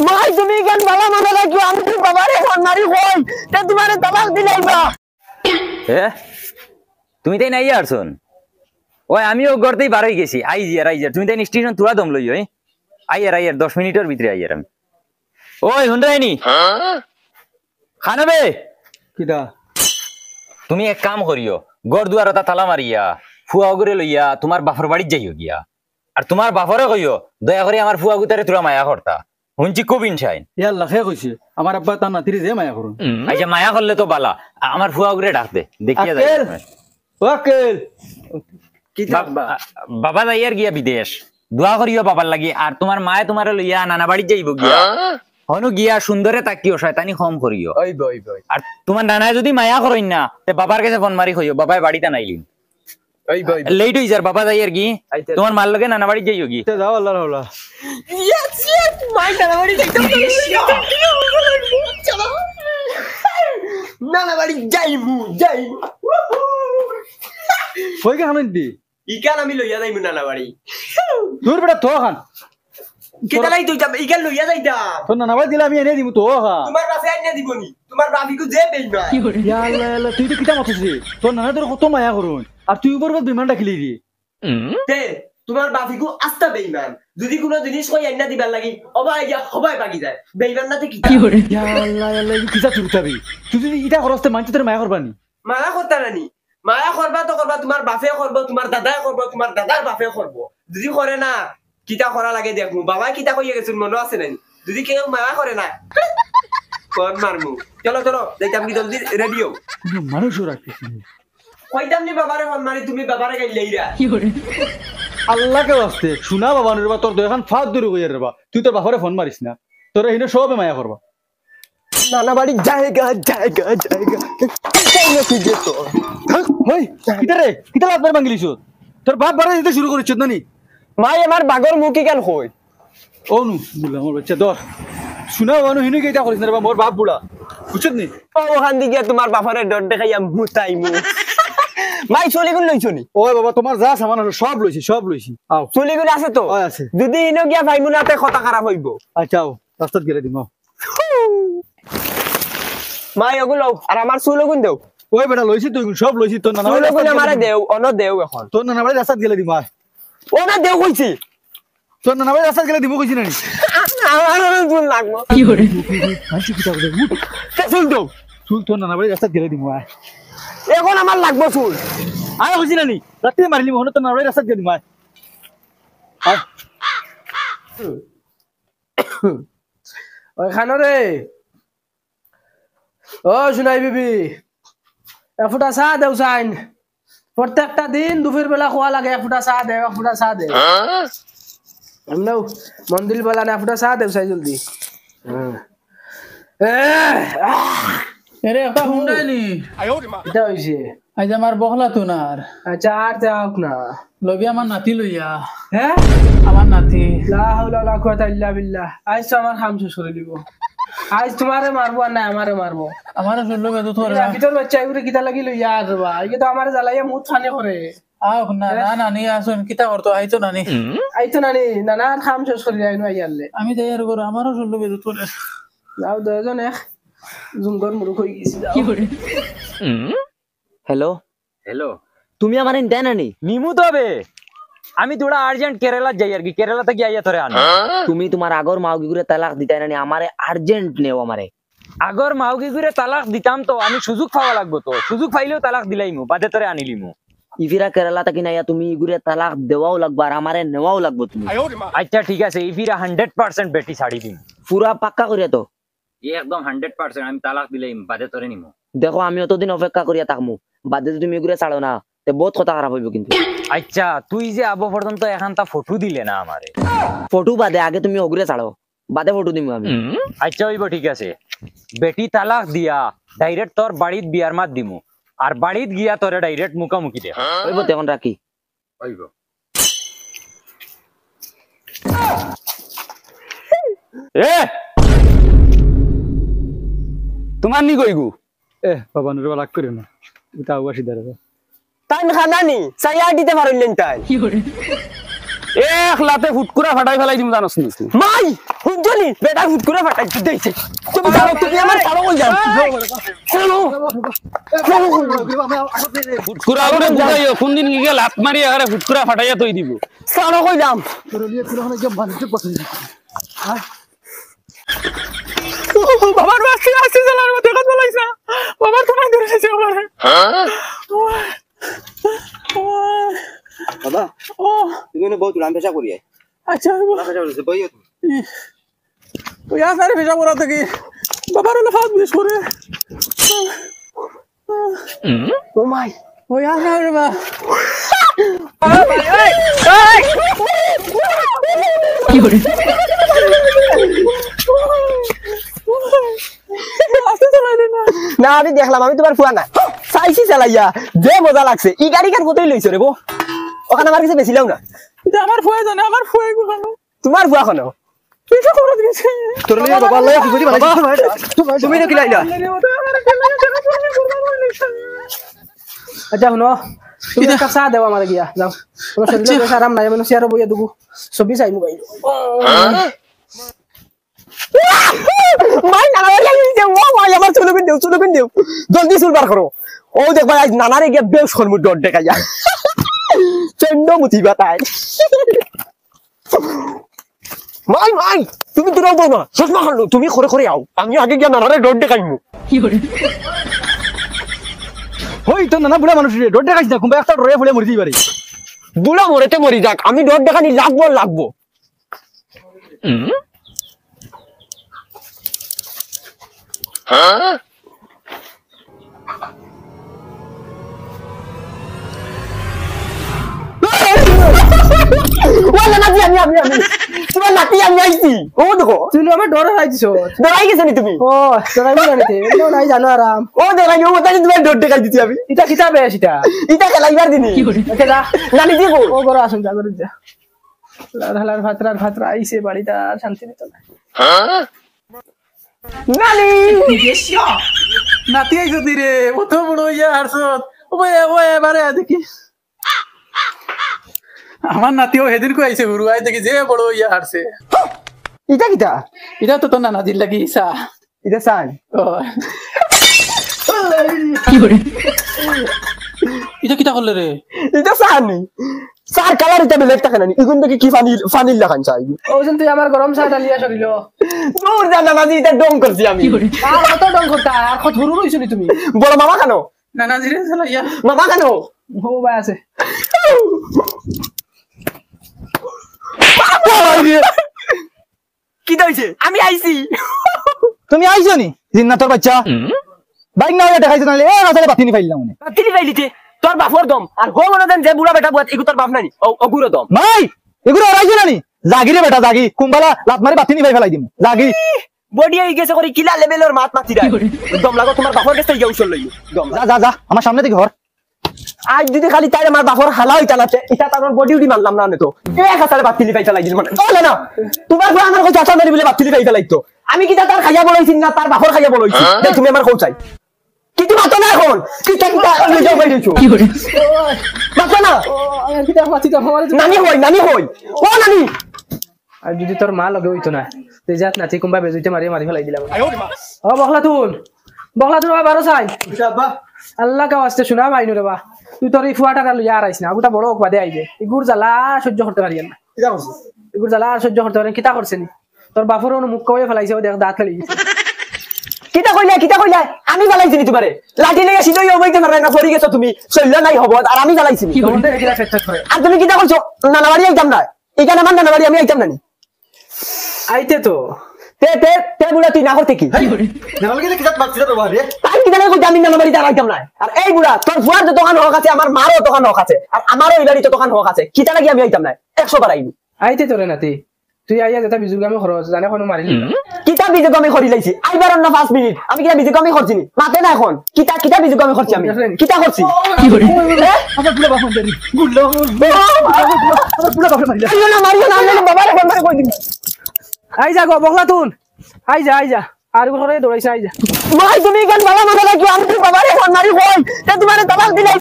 ভাই তুমি কেন বালা মনে রাখো আমি তো বাবারে ফোন মারি কই তে তোমারে তালাক দিলাইবা এ তুমি তাই নাই আরছন ওই আমিও গড়তেই বার হয়ে গেছি আইজিয়ার তুমি তাই স্টেশন তুলা দম লই ওই আইয়ার 10 মিনিটের ভিতরে আইয়ার আমি ওই হুন্ডাইনি খানাবে কিটা তুমি এক কাম করিও গড় দুয়ার ওটা তালা মারিয়া ফুয়া করে লইয়া তোমার বাপর বাড়ির যাইও গিয়া আর তোমার বাপরে কইও দয়া করে আমার ফুয়া গুতারে তোরা মায়া করতা হুনছি কবিন সাইন ইয়ার লাখে কইছে আমার আব্বা তার নাতিরে যে মায়া করুন আচ্ছা মায়া করলে তো বালা আমার ফুয়া করে ডাক দে দেখিয়া যাই ওকেল বাবা যাইয়ার গিয়া বিদেশ দোয়া করিও বাবার লাগি আর তোমার মায়ে তোমার লইয়া নানা বাড়ি যাইব গিয়া হনু গিয়া সুন্দরে তাকিও শয়তানি কম করিও আর তোমার নানায় যদি মায়া করেন না তে বাবার কাছে ফোন মারি কইও বাবাই বাড়িতে নাইলিন লেট হই যার বাবা যাইয়ার কি তোমার মার লগে নানা বাড়ি যাইও কি যাও আল্লাহর হাওলা ইয়েস ইয়েস মাই নানা বাড়ি যাইতাম চলো নানা বাড়ি যাইমু কই কে হামিনতি ইকান আমি লইয়া যাইমু নানা বাড়ি দূর বেটা তো খান কেতালাই তুই ইকান লইয়া যাইতাম তো না নাবাই দিলা আমি এনে দিমু তো খা তোমার কাছে আইনা দিবনি তোমার বাবিকু যে বেইমা ইয়া আল্লাহ আল্লাহ তুই তো কিটা মতছিস তোর নানা তোর কত মায়া করুন আর তুই উপর বিমানটা খেলি দি তে তোমার বাবিকু আস্তা বেইমান যদি কোনো জিনিস কই আইনা দিবার লাগি হবাই বাকি যায় বেইমান নাতে কি ইয়া আল্লাহ আল্লাহ কিটা চুরতাবি তুই যদি ইটা করস্তে মানতে তোর মায়া করবানি মায়া করতা নানি মায়া করবা তো করবা তোমার বাপে করব তোমার দাদাই করব তোমার দাদার বাপে করব যদি করে না কিটা করা লাগে দেখমু বাবা কিটা কইয়া গেছুন মনে আছে নানি যদি কেউ মায়া করে না কোন মারমু চলো চলো যাইতাম কি জলদি রেডি হও মানুষও রাখিস কইতাম নি বাবারে ফোন মারি তুমি বাবারে গাইলাইরা আল্লাহকে বাস্তে শুনা বাবা নুরবা তোর দোকান ফাঁদ দূরে কইয়ার রেবা তুই তোর বাপরে ফোন মারিস না তোর হিনে সবে মায়া করবা নানা বাড়ি জায়গা কি যেত হই কিটা রে কিটা লাগবে বাঙ্গিলিছ তোর বাপ বারে দিতে শুরু করিস না নি মাই আমার বাগর মুখি কেন কই ও নু বুলা মোর বাচ্চা দর শুনা বানু হিনে কেটা করিস না রে মোর বাপ বুড়া বুঝছ নি ও ওখান দিকে তোমার বাপরে ডর দেখাইয়া মুতাইমু মাই চলিগুন লইছনি ওই বাবা তোমার যা সামান সব লইছি আও চলিগুন আছে তো আছে যদি ইনো গিয়া ভাইমু নাতে কথা খারাপ হইব আচ্ছা আও রাস্তাত গেলে দিম মাই ওগুলো আর আমার চুলগুন দেও ওই বেটা লইছি তুই সব লইছি তোর নানা বাড়ি চুলগুন আমারে দেও অন দেও এখন তোর নানা বাড়ি রাস্তাত গেলে দিম আয় ও না দেও কইছি তোর নানা বাড়ি রাস্তাত গেলে দিব কইছি না নি আমার চুল লাগবো কি করে আনছি কিটা করে চুল দেও চুল তোর নানা বাড়ি রাস্তাত গেলে দিম আয় এখন আমার লাগবো চুল আয় কইছি না নি রাতে মারিলি মহন তোর নানা বাড়ি রাস্তাত গেলে দিম আয় আয় ওইখানে রে ও শুনাই বিবি এফুটা চা দেও চাইন প্রত্যেকটা দিন দুপুর বেলা খোয়া লাগে এফুটা চা দে এমনও মন্দির বেলা না এফুটা চা দেও চাই জলদি এরে একটা হুন্ডাই নি এটা হইছে আজ আমার বহলা তুনার আচ্ছা আর যাওক না লবি আমার নাতি লইয়া হ্যাঁ আমার নাতি লা হাওলা ওয়ালা কুওয়াতা ইল্লা বিল্লাহ আজ তো আমার খাম শেষ করে দিব আজ তোমারে মারবো আর না আমারে মারবো আমার শুনলো বেদু তোরে ভিতর বাচ্চা এগুলো কিতা লাগি লইয়া আসবা এই তো আমারে জ্বালাইয়া মুখ ফানে করে আও না না নানি আসুন কিতা করতো আইতো নানি আইতো নানি নানা খাম শেষ করে যাইনো আইয়ালে আমি যাই আর করো আমারও শুনলো বেদু তোরে যাও দুজন এক জুমগর মুরুখ হয়ে গেছি যাও হ্যালো তুমি আমার দেন আনি নিমু তবে আমি থোড়া আর্জেন্ট কেরালা যাই আর কি কেরালা থেকে আইয়া তোরে আনি তুমি তোমার আগর মাউগি করে তালাক দিতাই না আমারে আর্জেন্ট নেও আমারে আগর মাউগি করে তালাক দিতাম তো আমি সুযোগ পাওয়া লাগবো তো সুযোগ পাইলেও তালাক দিলাইমু বাদে তোরে আনিলিমু ইফিরা কেরালা থেকে নাইয়া তুমি ইগুরে তালাক দেওয়াও লাগবে আর আমারে নেওয়াও লাগবে তুমি আচ্ছা ঠিক আছে ইফিরা 100% বেটি ছাড়ি দিম পুরা পাক্কা করিয়া তো একদম 100% আমি তালাক দিলাইম বাদে তোরে নিমু দেখো আমি অতদিন অপেক্ষা করিয়া থাকমু বাদে যদি তুমি ইগুরে ছাড়ো না তে বহুত কথা খারাপ হইব কিন্তু আচ্ছা তুই যে আবো পর্যন্ত এখানটা ফটো দিলে না আমারে ফটো বাদে আগে তুমি ওগুরে ছাড়ো বাদে ফটো দিমু আমি আচ্ছা হইব ঠিক আছে বেটি তালাক দিয়া ডাইরেক্ট তোর বাড়িত বিয়ার মাত দিমু আর বাড়িত গিয়া তোরে ডাইরেক্ট মুখামুখি দে হইব তখন রাখি হইব এ তোমার নি কইগু বাবা নুরবা লাগ করিও না এটা আওয়াসি দাঁড়াবে তাই খানা নি চাইয়া দিতে পারলেন তাই এক লাতে ফুটকুরা ফাটাই ফেলাই দিম জানোস নি মাই হুজনি বেটা হুট করে ফাটাই দিতেছে তুমি জানো তুমি আমার ছাড়ো কই যাও চলো ফুটকুরা আলরে বুঝাইও কোন দিন গিয়ে লাত মারি আরে ফুটকুরা ফাটাইয়া তৈ দিব ছাড়ো কই যাম বাবার বাসে আসছে চালার মতো কথা বলাইছা বাবা তোমায় ধরেছে আমারে বাবা ও তুমি না বহুত উড়ান পেশা করি আচ্ছা পেশা করছে বইও ওই আসারে ভেজা পড়া থেকে বাবার হলো ফাউট মিস করে ও মাই ওই আসারে বা কি করে আসতে চালাই না না আমি দেখলাম আমি তোমার ফুয়া না চাইছি চালাইয়া যে মজা লাগছে ই গাড়ি কার কতই লইছো রে গো ওখানে আমার কাছে বেশি লাও না এটা আমার ফুয়া জানে আমার ফুয়া কোখানো তোমার ফুয়া খানো তুইটা করে দিয়েছে তোর লিয়ে বাবা আল্লাহ কি বুঝি বাবা তুমি তো কিলাইলা আচ্ছা শুনো তুমি একটা চা দেও আমার গিয়া যাও তোমার শরীরে বেশ আরাম নাই মানে চেয়ারে বইয়া দেবো ছবি চাই মোবাইল মাই নানা বাড়ি আইছে ও মাই আমার চুল কোন দেও জলদি চুল বার করো ও দেখ ভাই আজ নানারে গিয়া বেশ করমু ডট দেখাইয়া চন্ড মুতিবা তাই মাই তুমি দূরাও বলবা চশমা খালো তুমি করে করে আও আমি আগে গিয়া নানারে ডট দেখাইমু কি করে হই তো নানা বুড়া মানুষ রে ডট দেখাইছ না কুম্বা একটা রয়ে ফুলে মরি দিই পারি বুড়া মরেতে মরি যাক আমি ডট দেখানি লাগবো ওলা নাতি আমি তোমার নাতি আমি আইছি ও দেখো তুমি আমার ডরে রাইছিস ডরাই গেছ নি তুমি ও ডরাই না নিতে এলো নাই জানো আরাম ও ডরাই ও তাই তোমার ডট দেখাই দিছি আমি এটা কিতাবে সেটা ইটা খেলাইবার দিনি ওকে যা নানি দিব ও বড় আসুন যা করে যা লার ভাতরা আইছে বাড়িটা আর শান্তি দিত না নানি নাতি আইছো রে কত বড় ইয়া হারছত ও এবারে দেখি আমার নাতিও সেদিন কো আইছে গুরু আই দেখি যে বড় ইয়া হারছে ইটা কিটা এটা তো না নাদির লাগি ইসা ইটা সান ও কি করে এটা কিটা করলে রে ইটা সানি সার কালার ইটা বেলেগ থাকে নানি ইগুন দেখি কি ফানি লাগান চাই ও যেন তুই আমার গরম চা ডালিয়া সরিল দূর জানা নানি ইটা ডং করছি আমি আর কত ডং করতা আর কত ধরু রইছ নি তুমি বড় মামা কেন না না জিরে চলা ইয়া মামা কেন ও ভাই আছে কি হইছে আমি আইছি তুমি আইছো নি জিন্নাতর বাচ্চা বাইক না দেখাইছ না এ রাতে বাতিনি ফাইলাম মনে তিনি পাইলিতে তোর বাপর দম আর হো মনে দেন যে বুড়া বেটা বুয়াত এগু তোর বাপ নানি অগুর দম ভাই এগুলো আইছো না নি জাগি রে বেটা জাগি কুম্বালা লাত মারি বাতিনি ফাই ফেলাই দিম জাগি বডি আই গেছে করে কিলা লেভেলের মাত মাতি রা দম লাগো তোমার বাপর কাছে গিয়ে উছল লই দম যা আমার সামনে থেকে ঘর আজ যদি খালি তাই আমার বাপর হালা হই চালাতে এটা তার বডি উডি মানলাম না তো এক হাজারে বাতিলি পাই চালাই দিল মানে বলে না তোমার বড় আমার কাছে আছা মারি বলে বাতিলি পাই চালাইতো আমি কি তার খাইয়া বলাইছি না তার বাপর খাইয়া বলাইছি তুমি আমার কও চাই কি তুমি মাতো না এখন কি তাই আমি যাও বাইরেছো কি করে মাতো না ও আর কিটা মাতি তো আমার নানি হই ও নানি আর যদি তোর মা লগে হইতো না তুই যাত না তুই কোনবা বেজুইতে মারি ফেলাই দিলাম ও বখলাতুন বারো চাই আল্লাহ কা ওয়াস্তে শোনা মাইনু রে বা তুই তোর এই ফুয়াটা লইয়া আর আইস না আগুটা বড় বাদে আইবে ইগুর জ্বালা সহ্য করতে পারি না ইগুর জ্বালা সহ্য করতে পারি কিতা করছে নি তোর বাপর মুখ কয়ে ফেলাইছে ও দেখ দাঁত ফেলে গেছে কিতা কইলা আমি জ্বালাইছি নি তোমারে লাঠি লেগে সিধই হইতে পারে না পড়ি গেছো তুমি শৈল নাই হবো আর আমি জ্বালাইছি কি করতে কিলা ফেট করে আর তুমি কিতা কইছো নানা বাড়ি আইতাম না এখানে আমার নানা বাড়ি আমি আইতাম না আইতে তো তে বুড়া তুই না করতে কি তাই কি জানে কইতে আমি নানা বাড়ি আইতাম না আর এই বুড়া তোর ফুয়ার যত দোকান হক আছে আমার মারও দোকান হক আছে আর আমারও এই বাড়ি তো দোকান হক আছে কিতা লাগি আমি আইতাম না 100 বার আইবি আইতে তোরে নাতি তুই আইয়া যেটা বিজুগামে খরচ জানে কোনো মারিলি কিতা বিজুগ আমি করি লাইছি আইবার না 5 মিনিট আমি কিটা বিজুগ আমি করছি নি মাতে না এখন কিতা বিজুগ আমি করছি আমি কিতা করছি কি করে আমার পুরো বাপন দেরি গুল্লো আমার পুরো বাপন মারিলা মারিও না আমি বাবারে ফোন করে কই দিন আই যা গো বখলাতুন আই যা আর ঘরে দৌড়াইছে আই যা মাই তুমি গান বাবা মাথা রাখিও আমি বাবারে ফোন মারি কই তে তোমারে তালাক দিলাই